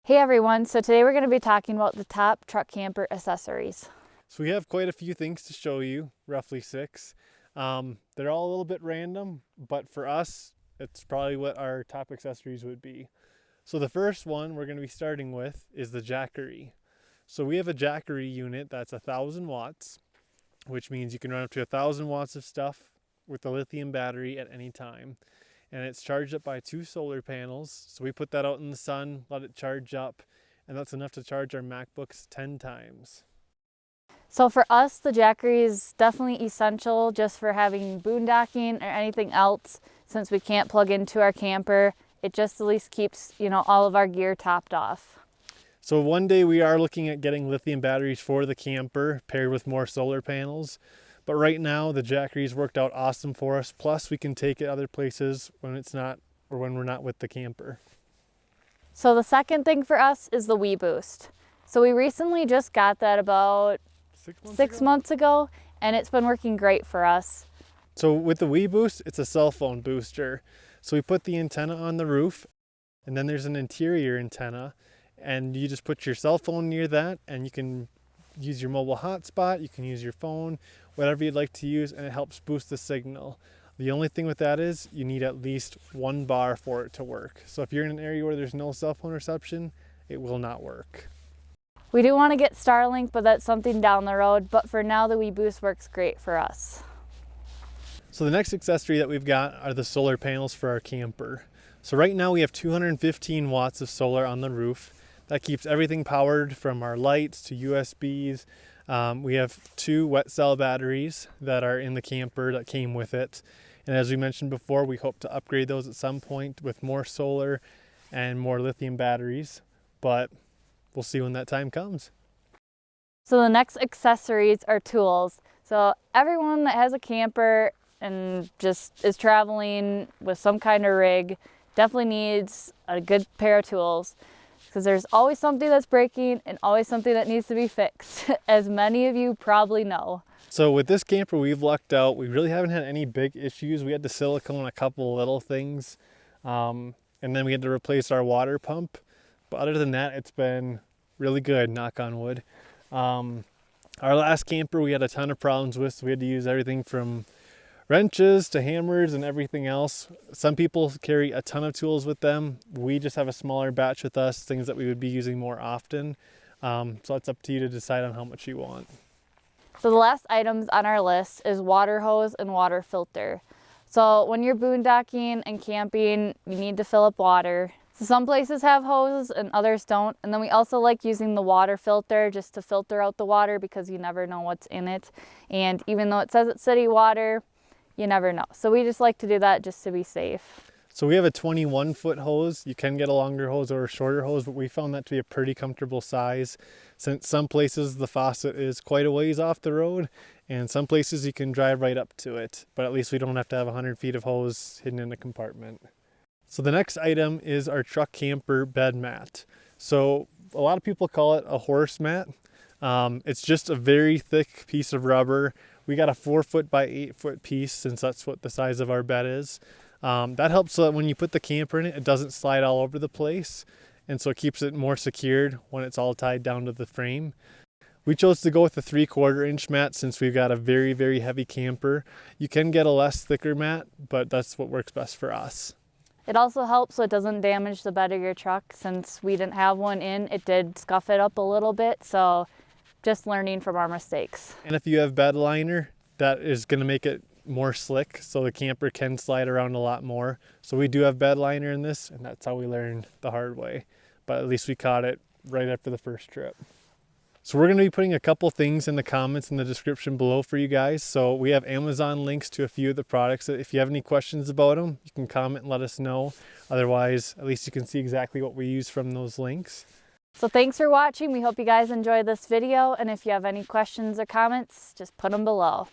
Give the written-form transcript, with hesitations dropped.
Hey everyone, so today we're going to be talking about the top truck camper accessories. So we have quite a few things to show you, roughly 6. They're all a little bit random, but for us, it's probably what our top accessories would be. So the first one we're going to be starting with is the Jackery. So we have a Jackery unit that's 1,000 watts, which means you can run up to 1,000 watts of stuff with a lithium battery at any time. And it's charged up by 2 solar panels. So we put that out in the sun, let it charge up, and that's enough to charge our MacBooks 10 times. So for us, the Jackery is definitely essential just for having boondocking or anything else. Since we can't plug into our camper, it just at least keeps, all of our gear topped off. So one day we are looking at getting lithium batteries for the camper paired with more solar panels. But right now the Jackery's worked out awesome for us. Plus we can take it other places when it's not, or when we're not with the camper. So the second thing for us is the Wii Boost. So we recently just got that about 6 months ago, and it's been working great for us. So with the Wii Boost, it's a cell phone booster. So we put the antenna on the roof, and then there's an interior antenna, and you just put your cell phone near that, and you can use your mobile hotspot, you can use your phone, whatever you'd like to use, and it helps boost the signal. The only thing with that is you need at least 1 bar for it to work. So if you're in an area where there's no cell phone reception, it will not work. We do want to get Starlink, but that's something down the road. But for now, the Wii Boost works great for us. So the next accessory that we've got are the solar panels for our camper. So right now we have 215 watts of solar on the roof. That keeps everything powered from our lights to USBs. We have 2 wet cell batteries that are in the camper that came with it. And as we mentioned before, we hope to upgrade those at some point with more solar and more lithium batteries, but we'll see when that time comes. So the next accessories are tools. So everyone that has a camper and just is traveling with some kind of rig definitely needs a good pair of tools, because there's always something that's breaking and always something that needs to be fixed, as many of you probably know. So with this camper, we've lucked out. We really haven't had any big issues. We had to silicone a couple little things, and then we had to replace our water pump. But other than that, it's been really good, knock on wood. Our last camper we had a ton of problems with, so we had to use everything from wrenches to hammers and everything else. Some people carry a ton of tools with them. We just have a smaller batch with us, things that we would be using more often. So it's up to you to decide on how much you want. So the last items on our list is water hose and water filter. So when you're boondocking and camping, you need to fill up water. So some places have hoses and others don't. And then we also like using the water filter just to filter out the water, because you never know what's in it. And even though it says it's city water, you never know. So we just like to do that just to be safe. So we have a 21-foot hose. You can get a longer hose or a shorter hose, but we found that to be a pretty comfortable size, since some places the faucet is quite a ways off the road, and some places you can drive right up to it. But at least we don't have to have 100 feet of hose hidden in a compartment. So the next item is our truck camper bed mat. So a lot of people call it a horse mat. It's just a very thick piece of rubber. We got a 4-foot by 8-foot piece, since that's what the size of our bed is. That helps so that when you put the camper in it, it doesn't slide all over the place. And so it keeps it more secured when it's all tied down to the frame. We chose to go with a 3/4 inch mat since we've got a very, very heavy camper. You can get a less thicker mat, but that's what works best for us. It also helps so it doesn't damage the bed of your truck. Since we didn't have one in, it did scuff it up a little bit. So just learning from our mistakes. And if you have bed liner, that is going to make it more slick, so the camper can slide around a lot more. So we do have bed liner in this, and that's how we learned the hard way. But at least we caught it right after the first trip. So we're going to be putting a couple things in the comments in the description below for you guys. So we have Amazon links to a few of the products. If you have any questions about them, you can comment and let us know. Otherwise, at least you can see exactly what we use from those links. So thanks for watching. We hope you guys enjoyed this video. And if you have any questions or comments, just put them below.